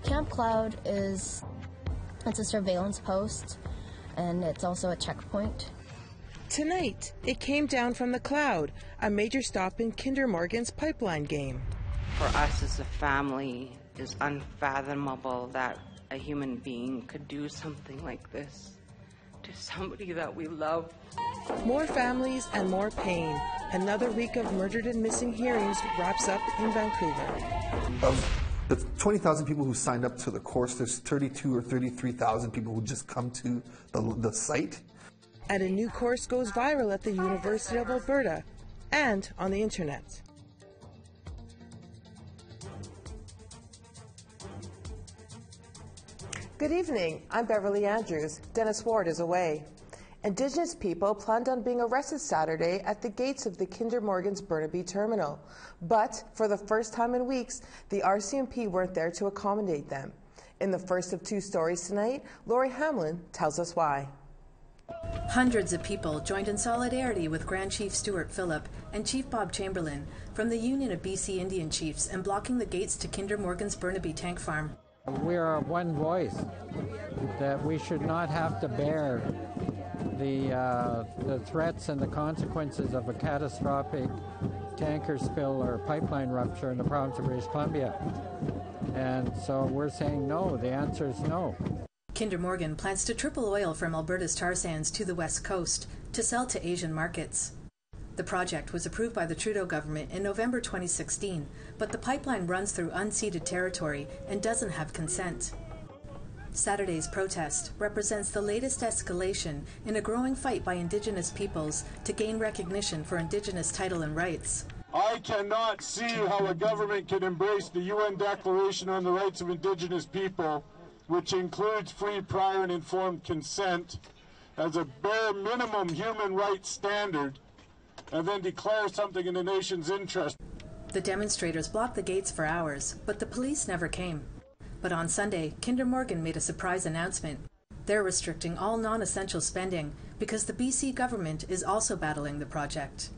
Camp Cloud it's a surveillance post, and it's also a checkpoint. Tonight, it came down from the cloud, a major stop in Kinder Morgan's pipeline game. For us as a family, it's unfathomable that a human being could do something like this to somebody that we love. More families and more pain. Another week of murdered and missing hearings wraps up in Vancouver. Of the 20,000 people who signed up to the course, there's 32 or 33,000 people who just come to the site. And a new course goes viral at the University of Alberta and on the internet. Good evening, I'm Beverly Andrews. Dennis Ward is away. Indigenous people planned on being arrested Saturday at the gates of the Kinder Morgan's Burnaby terminal. But for the first time in weeks, the RCMP weren't there to accommodate them. In the first of two stories tonight, Lori Hamlin tells us why. Hundreds of people joined in solidarity with Grand Chief Stuart Phillip and Chief Bob Chamberlain from the Union of BC Indian Chiefs in blocking the gates to Kinder Morgan's Burnaby tank farm. We are one voice that we should not have to bear the threats and the consequences of a catastrophic tanker spill or pipeline rupture in the province of British Columbia. And so we're saying no. The answer is no. Kinder Morgan plans to triple oil from Alberta's tar sands to the west coast to sell to Asian markets. The project was approved by the Trudeau government in November 2016, but the pipeline runs through unceded territory and doesn't have consent. Saturday's protest represents the latest escalation in a growing fight by Indigenous peoples to gain recognition for Indigenous title and rights. I cannot see how a government can embrace the UN Declaration on the Rights of Indigenous People, which includes free, prior, and informed consent, as a bare minimum human rights standard, and then declare something in the nation's interest. The demonstrators blocked the gates for hours, but the police never came. But on Sunday, Kinder Morgan made a surprise announcement. They're restricting all non-essential spending because the BC government is also battling the project.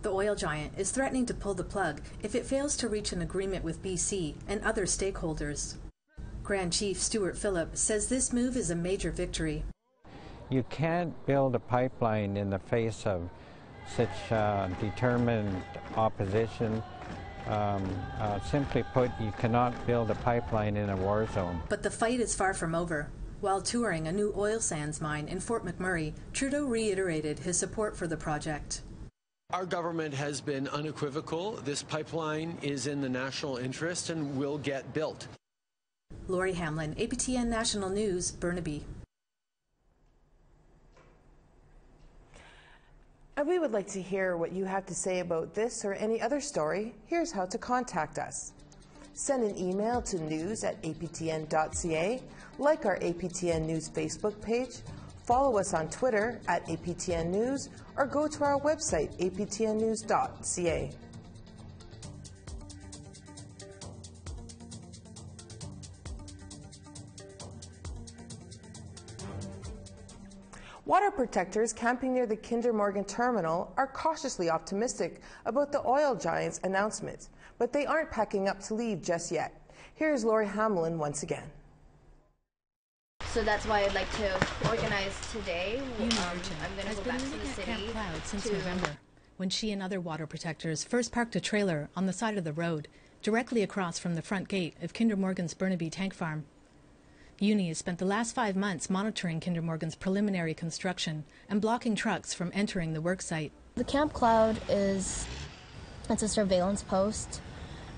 The oil giant is threatening to pull the plug if it fails to reach an agreement with BC and other stakeholders. Grand Chief Stuart Phillip says this move is a major victory. You can't build a pipeline in the face of such determined opposition. Simply put, you cannot build a pipeline in a war zone. But the fight is far from over. While touring a new oil sands mine in Fort McMurray, Trudeau reiterated his support for the project. Our government has been unequivocal. This pipeline is in the national interest and will get built. Lori Hamlin, APTN National News, Burnaby. And we would like to hear what you have to say about this or any other story. Here's how to contact us. Send an email to news@aptn.ca, like our APTN News Facebook page, follow us on Twitter @APTN News, or go to our website, aptnnews.ca. Water protectors camping near the Kinder Morgan terminal are cautiously optimistic about the oil giant's announcement, but they aren't packing up to leave just yet. Here's Lori Hamlin once again. So that's why I'd like to organize today. I'm going to go back to the city. Camp Cloud since November, when she and other water protectors first parked a trailer on the side of the road, directly across from the front gate of Kinder Morgan's Burnaby tank farm. Uni has spent the last 5 months monitoring Kinder Morgan's preliminary construction and blocking trucks from entering the worksite. The Camp Cloud it's a surveillance post,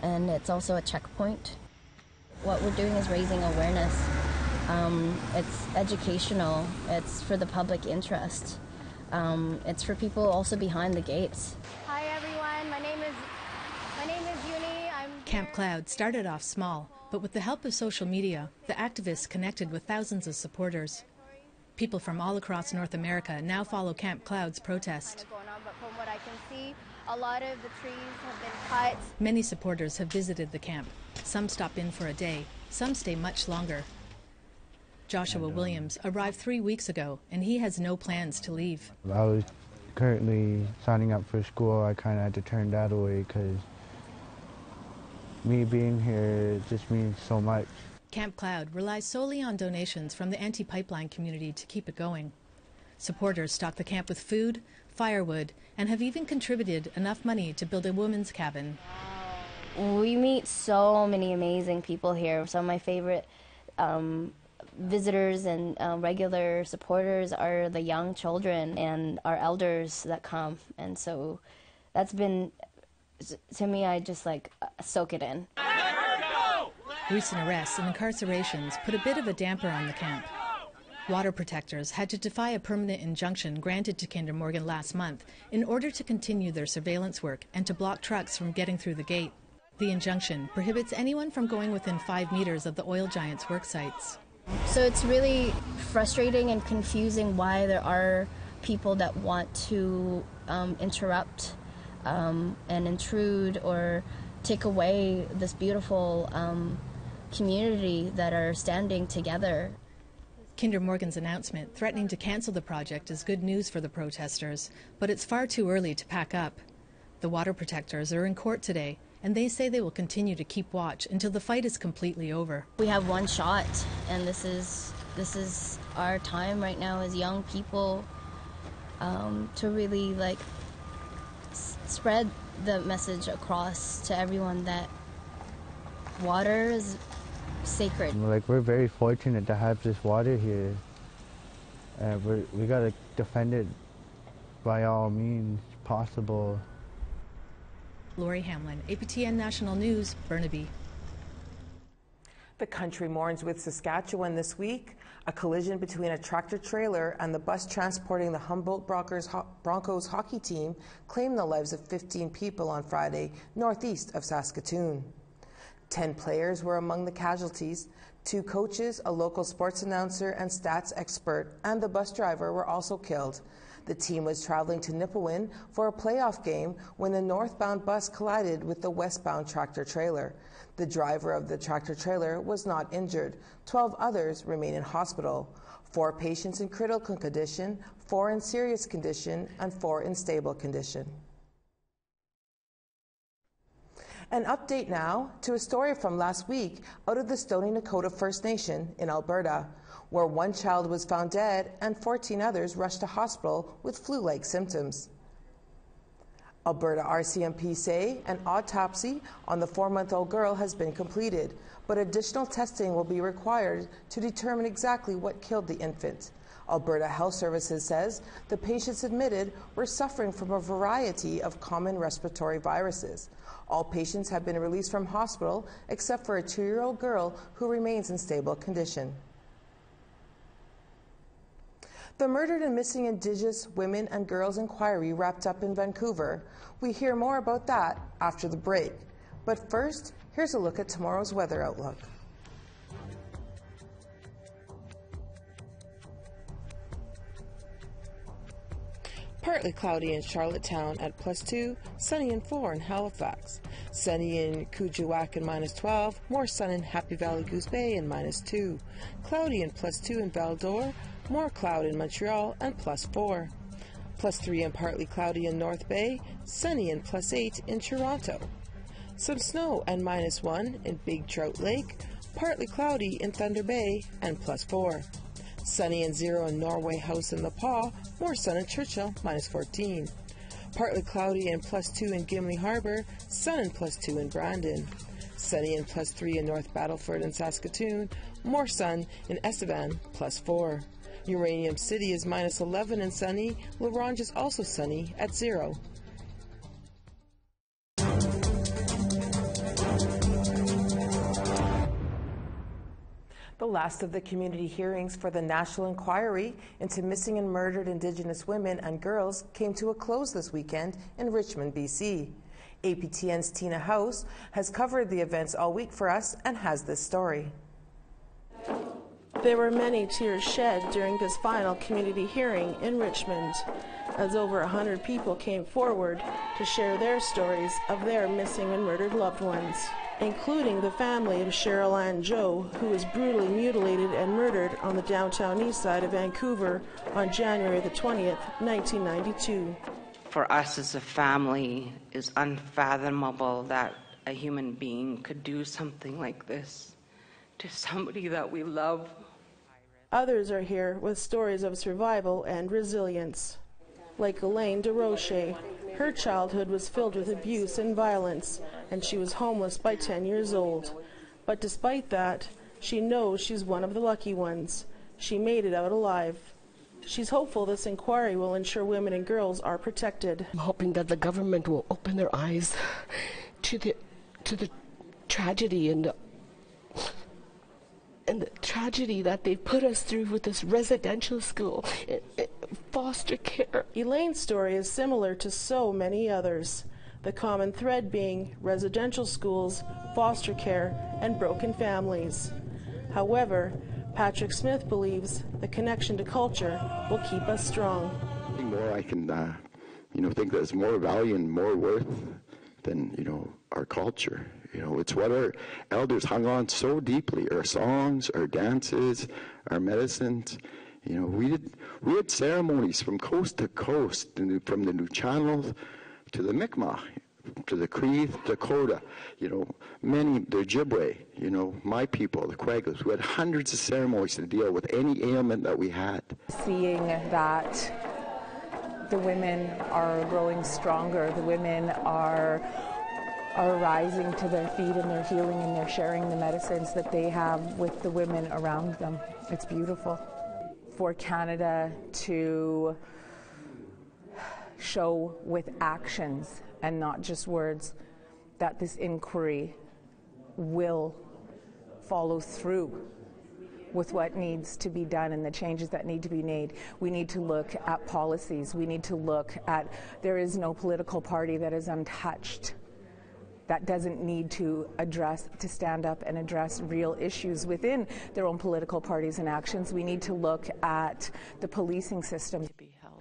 and it's also a checkpoint. What we're doing is raising awareness. It's educational. It's for the public interest. It's for people also behind the gates. Hi everyone, my name is Uni. Camp Cloud started off small, but with the help of social media, the activists connected with thousands of supporters. People from all across North America now follow Camp Cloud's protest. But from what I can see, a lot of the trees have been cut. Many supporters have visited the camp. Some stop in for a day, some stay much longer. Joshua Williams arrived 3 weeks ago, and he has no plans to leave. I was currently signing up for school. I kind of had to turn that away because me being here just means so much. Camp Cloud relies solely on donations from the anti-pipeline community to keep it going. Supporters stock the camp with food, firewood, and have even contributed enough money to build a women's cabin. We meet so many amazing people here. Some of my favorite visitors and regular supporters are the young children and our elders that come. And so that's been, to me, I just like soak it in. Recent arrests and incarcerations put a bit of a damper on the camp. Water protectors had to defy a permanent injunction granted to Kinder Morgan last month in order to continue their surveillance work and to block trucks from getting through the gate. The injunction prohibits anyone from going within 5 meters of the oil giant's work sites. So it's really frustrating and confusing why there are people that want to interrupt and intrude or take away this beautiful community that are standing together. Kinder Morgan's announcement threatening to cancel the project is good news for the protesters, but it's far too early to pack up. The water protectors are in court today, and they say they will continue to keep watch until the fight is completely over. We have one shot, and this is our time right now as young people to really like spread the message across to everyone that water is sacred. Like, we're very fortunate to have this water here. We gotta defend it by all means possible. Lori Hamlin, APTN National News, Burnaby. The country mourns with Saskatchewan this week. A collision between a tractor-trailer and the bus transporting the Humboldt Broncos hockey team claimed the lives of 15 people on Friday, northeast of Saskatoon. 10 players were among the casualties. 2 coaches, a local sports announcer and stats expert, and the bus driver were also killed. The team was traveling to Nipawin for a playoff game when the northbound bus collided with the westbound tractor-trailer. The driver of the tractor-trailer was not injured. 12 others remain in hospital. 4 patients in critical condition, 4 in serious condition, and 4 in stable condition. An update now to a story from last week out of the Stoney Nakoda First Nation in Alberta, where 1 child was found dead and 14 others rushed to hospital with flu-like symptoms. Alberta RCMP say an autopsy on the 4-month-old girl has been completed, but additional testing will be required to determine exactly what killed the infant. Alberta Health Services says the patients admitted were suffering from a variety of common respiratory viruses. All patients have been released from hospital except for a 2-year-old girl who remains in stable condition. The Murdered and Missing Indigenous Women and Girls Inquiry wrapped up in Vancouver. We hear more about that after the break. But first, here's a look at tomorrow's weather outlook. Partly cloudy in Charlottetown at +2, sunny and 4 in Halifax. Sunny in Kuujjuaq and -12, more sun in Happy Valley Goose Bay and -2. Cloudy and +2 in Val-d'Or, more cloud in Montreal and +4. +3 and partly cloudy in North Bay, sunny and +8 in Toronto. Some snow and -1 in Big Trout Lake, partly cloudy in Thunder Bay and +4. Sunny and 0 in Norway House and La Pas, more sun in Churchill, -14. Partly cloudy and +2 in Gimli Harbour, sun and +2 in Brandon. Sunny and +3 in North Battleford and Saskatoon, more sun in Estevan, +4. Uranium City is -11 and sunny. La Ronge is also sunny at 0. The last of the community hearings for the national inquiry into missing and murdered Indigenous women and girls came to a close this weekend in Richmond, BC. APTN's Tina House has covered the events all week for us and has this story. There were many tears shed during this final community hearing in Richmond, as over 100 people came forward to share their stories of their missing and murdered loved ones, including the family of Cheryl Ann Joe, who was brutally mutilated and murdered on the downtown east side of Vancouver on January the 20th, 1992. For us as a family, it's unfathomable that a human being could do something like this to somebody that we love. Others are here with stories of survival and resilience. Like Elaine DeRoche, her childhood was filled with abuse and violence, and she was homeless by 10 years old. But despite that, she knows she's one of the lucky ones. She made it out alive. She's hopeful this inquiry will ensure women and girls are protected. I'm hoping that the government will open their eyes to the tragedy and the tragedy that they've put us through with this residential school and foster care. Elaine's story is similar to so many others, the common thread being residential schools, foster care, and broken families. However, Patrick Smith believes the connection to culture will keep us strong. More I can, think there's more value and more worth than, our culture. It's what our elders hung on so deeply, our songs, our dances, our medicines. We had ceremonies from coast to coast, from the New Channel to the Mi'kmaq, to the Cree, Dakota, many, the Ojibwe, my people, the Quagos. We had hundreds of ceremonies to deal with any ailment that we had. Seeing that the women are growing stronger, the women are rising to their feet and they're healing and they're sharing the medicines that they have with the women around them. It's beautiful. For Canada to show with actions and not just words that this inquiry will follow through with what needs to be done and the changes that need to be made. We need to look at policies. We need to look at, there is no political party that is untouched, that doesn't need to stand up and address real issues within their own political parties and actions. We need to look at the policing system.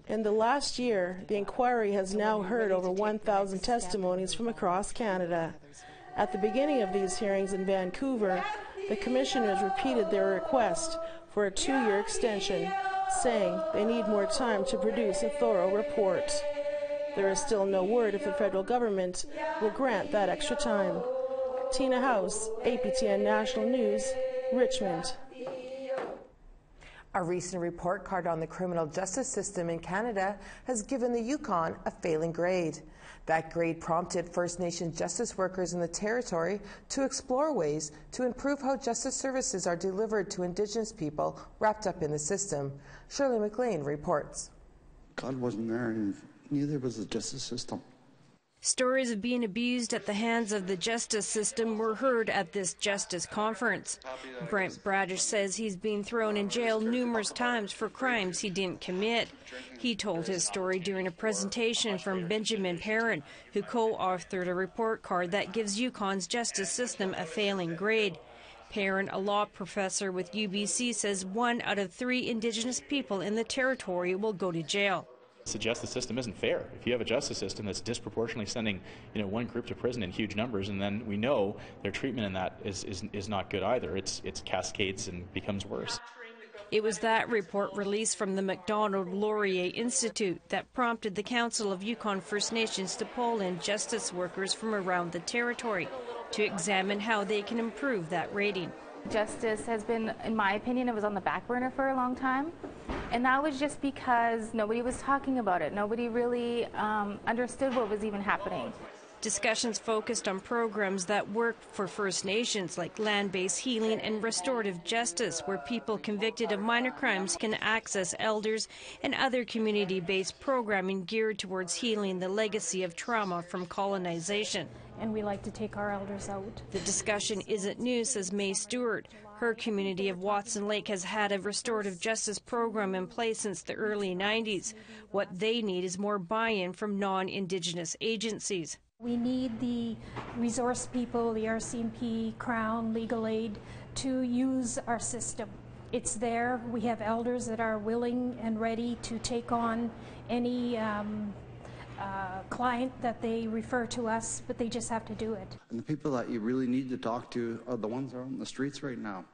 In the last year, the inquiry has now heard over 1,000 testimonies from across Canada. At the beginning of these hearings in Vancouver, the commissioners repeated their request for a 2-year extension, saying they need more time to produce a thorough report. There is still no word if the federal government will grant that extra time. Tina House, APTN National News, Richmond. A recent report card on the criminal justice system in Canada has given the Yukon a failing grade. That grade prompted First Nation justice workers in the territory to explore ways to improve how justice services are delivered to Indigenous people wrapped up in the system. Shirley McLean reports. God wasn't there, and neither was the justice system. Stories of being abused at the hands of the justice system were heard at this justice conference. Brent Bradish says he's been thrown in jail numerous times for crimes he didn't commit. He told his story during a presentation from Benjamin Perrin, who co-authored a report card that gives Yukon's justice system a failing grade. Perrin, a law professor with UBC, says 1 out of 3 Indigenous people in the territory will go to jail. The justice system isn't fair. If you have a justice system that's disproportionately sending, one group to prison in huge numbers, and then we know their treatment in that is not good either. It's cascades and becomes worse. It was that report released from the Macdonald-Laurier Institute that prompted the Council of Yukon First Nations to poll in justice workers from around the territory to examine how they can improve that rating. Justice has been, in my opinion, it was on the back burner for a long time. And that was just because nobody was talking about it. Nobody really understood what was even happening. Discussions focused on programs that work for First Nations, like land-based healing and restorative justice, where people convicted of minor crimes can access elders and other community-based programming geared towards healing the legacy of trauma from colonization. And we like to take our elders out. The discussion isn't new, says May Stewart. Her community of Watson Lake has had a restorative justice program in place since the early 90s. What they need is more buy-in from non-Indigenous agencies. We need the resource people, the RCMP, Crown, Legal Aid, to use our system. It's there. We have elders that are willing and ready to take on any client that they refer to us, but they just have to do it. And the people that you really need to talk to are the ones that are on the streets right now,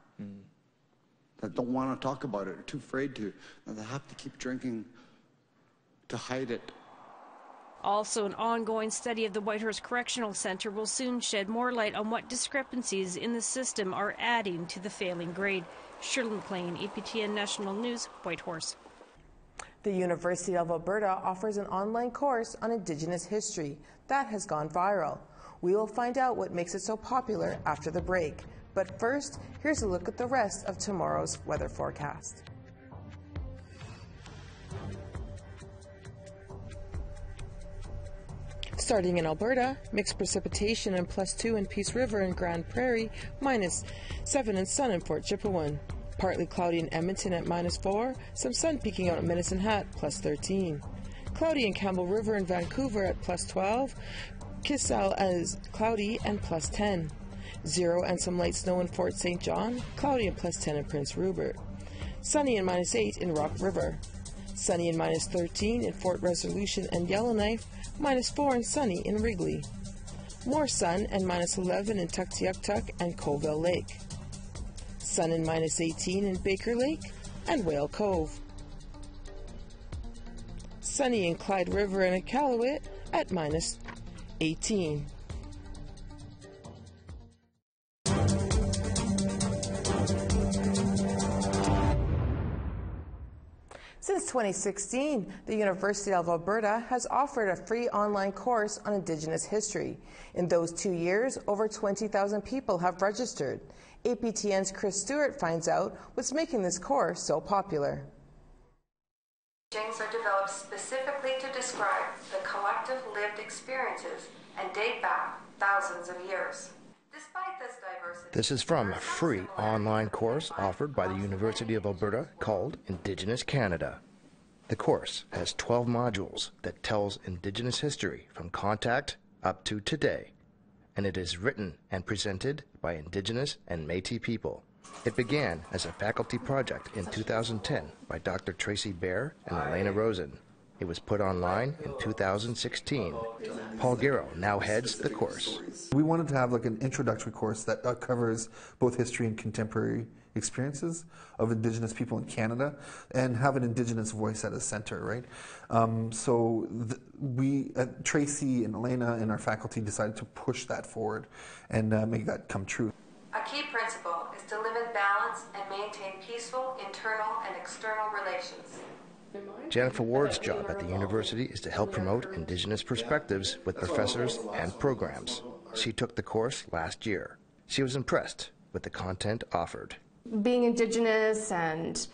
that don't want to talk about it, are too afraid to, and they have to keep drinking to hide it. Also, an ongoing study of the Whitehorse Correctional Centre will soon shed more light on what discrepancies in the system are adding to the failing grade. Shirley McLean, APTN National News, Whitehorse. The University of Alberta offers an online course on Indigenous history that has gone viral. We will find out what makes it so popular after the break. But first, here's a look at the rest of tomorrow's weather forecast. Starting in Alberta, mixed precipitation and +2 in Peace River and Grand Prairie, -7 and sun in Fort Chipewyan. Partly cloudy in Edmonton at -4, some sun peeking out at Medicine Hat, +13. Cloudy in Campbell River and Vancouver at +12. Kissel as cloudy and +10. 0 and some light snow in Fort St. John, cloudy and +10 in Prince Rupert. Sunny and -8 in Rock River. Sunny and -13 in Fort Resolution and Yellowknife, -4 and sunny in Wrigley. More sun and -11 in Tuktoyaktuk and Colville Lake. Sun and -18 in Baker Lake and Whale Cove. Sunny in Clyde River and Iqaluit at -18. Since 2016, the University of Alberta has offered a free online course on Indigenous history. In those 2 years, over 20,000 people have registered. APTN's Chris Stewart finds out what's making this course so popular. Teachings are developed specifically to describe the collective lived experiences and date back thousands of years. Despite this diversity, this is from a free online course offered by the University of Alberta called Indigenous Canada. The course has 12 modules that tells Indigenous history from contact up to today, and it is written and presented by Indigenous and Métis people. It began as a faculty project in 2010 by Dr. Tracy Bear and Elena Rosen. It was put online in 2016. Paul Garrow now heads the course. We wanted to have like an introductory course that covers both history and contemporary experiences of Indigenous people in Canada and have an Indigenous voice at the center, right? Tracy and Elena and our faculty decided to push that forward and make that come true. a key principle is to live in balance and maintain peaceful internal and external relations. Jennifer Ward's job at the university is to help promote Indigenous perspectives with professors and programs. She took the course last year. She was impressed with the content offered. Being Indigenous and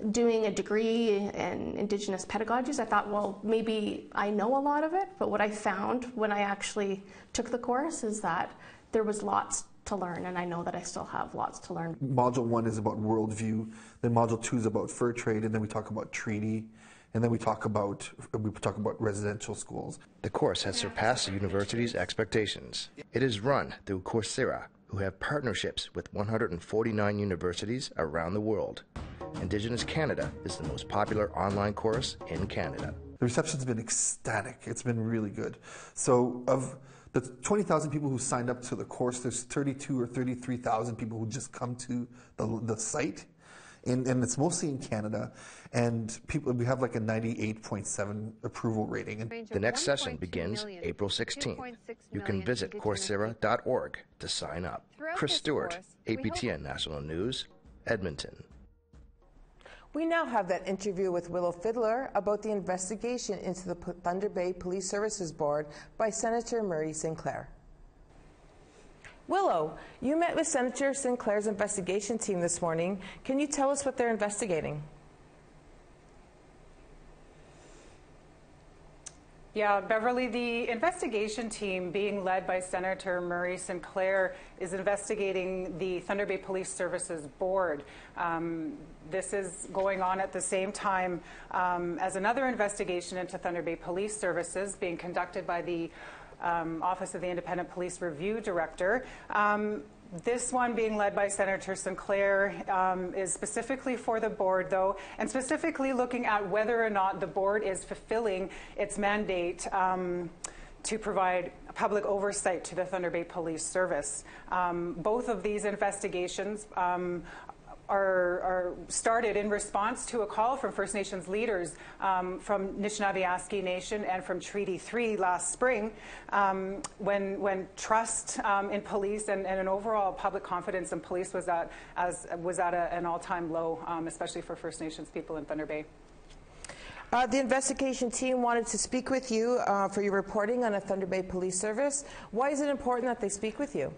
doing a degree in Indigenous pedagogies, I thought, well, maybe I know a lot of it, but what I found when I actually took the course is that there was lots to learn, and I know that I still have lots to learn. Module 1 is about worldview, then Module 2 is about fur trade, and then we talk about treaty, and then we talk about residential schools. The course has surpassed the university's expectations. It is run through Coursera, who have partnerships with 149 universities around the world. Indigenous Canada is the most popular online course in Canada. The reception's been ecstatic. It's been really good. So of the 20,000 people who signed up to the course, there's 32 or 33,000 people who just come to the site. And it's mostly in Canada, and we have like a 98.7 approval rating. The next session begins April 16th. You can visit Coursera.org to sign up. Chris Stewart, APTN National News, Edmonton. We now have that interview with Willow Fiddler about the investigation into the Thunder Bay Police Services Board by Senator Murray Sinclair. Willow, you met with Senator Sinclair's investigation team this morning. Can you tell us what they're investigating? Yeah, Beverly, the investigation team being led by Senator Murray Sinclair is investigating the Thunder Bay Police Services Board. This is going on at the same time as another investigation into Thunder Bay Police Services being conducted by the Office of the Independent Police Review Director. This one being led by Senator Sinclair is specifically for the board, though, and specifically looking at whether or not the board is fulfilling its mandate to provide public oversight to the Thunder Bay Police Service. Both of these investigations are started in response to a call from First Nations leaders from Anishinaabe Nation and from Treaty 3 last spring, when trust in police and an overall public confidence in police was at an all-time low, especially for First Nations people in Thunder Bay. The investigation team wanted to speak with you for your reporting on a Thunder Bay Police Service. Why is it important that they speak with you?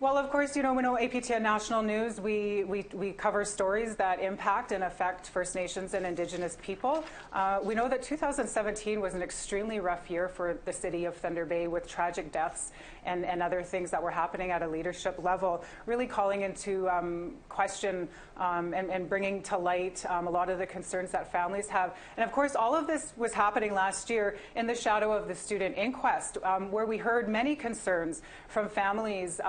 Well, of course, we know APTN National News, we cover stories that impact and affect First Nations and Indigenous people. We know that 2017 was an extremely rough year for the city of Thunder Bay, with tragic deaths and other things that were happening at a leadership level, really calling into question and bringing to light a lot of the concerns that families have. And of course, all of this was happening last year in the shadow of the student inquest, where we heard many concerns from families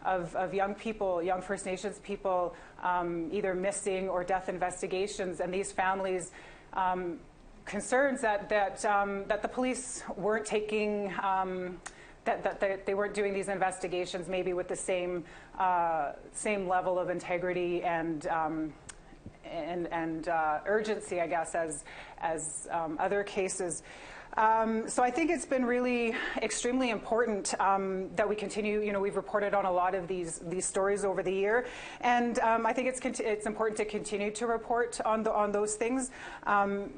of young people, young First Nations people, either missing or death investigations, and these families' concerns that the police weren't taking, that they weren't doing these investigations maybe with the same level of integrity and urgency, I guess, as other cases. So I think it's been really extremely important that we continue. We've reported on a lot of these stories over the year, and I think it's important to continue to report on those things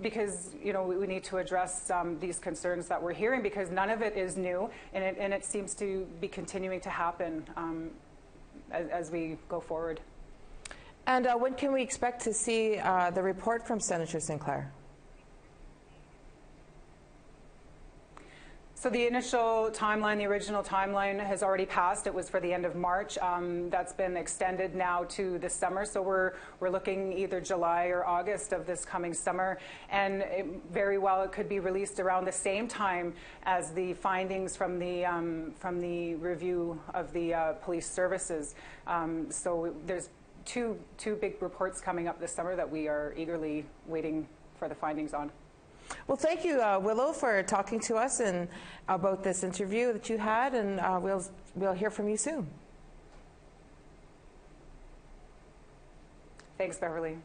because we need to address these concerns that we're hearing, because none of it is new, and it seems to be continuing to happen as we go forward. And when can we expect to see the report from Senator Sinclair? So the initial timeline, the original timeline, has already passed. It was for the end of March. That's been extended now to this summer. So we're looking either July or August of this coming summer, and very well it could be released around the same time as the findings from the review of the police services. So there's two big reports coming up this summer that we are eagerly waiting for the findings on. Well, thank you, Willow, for talking to us and about this interview that you had, and we'll hear from you soon. Thanks, Beverly.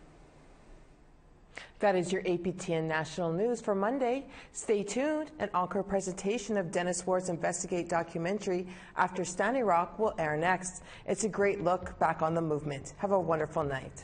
That is your APTN National News for Monday. Stay tuned. An encore presentation of Dennis Ward's Investigate documentary After Standing Rock will air next. It's a great look back on the movement. Have a wonderful night.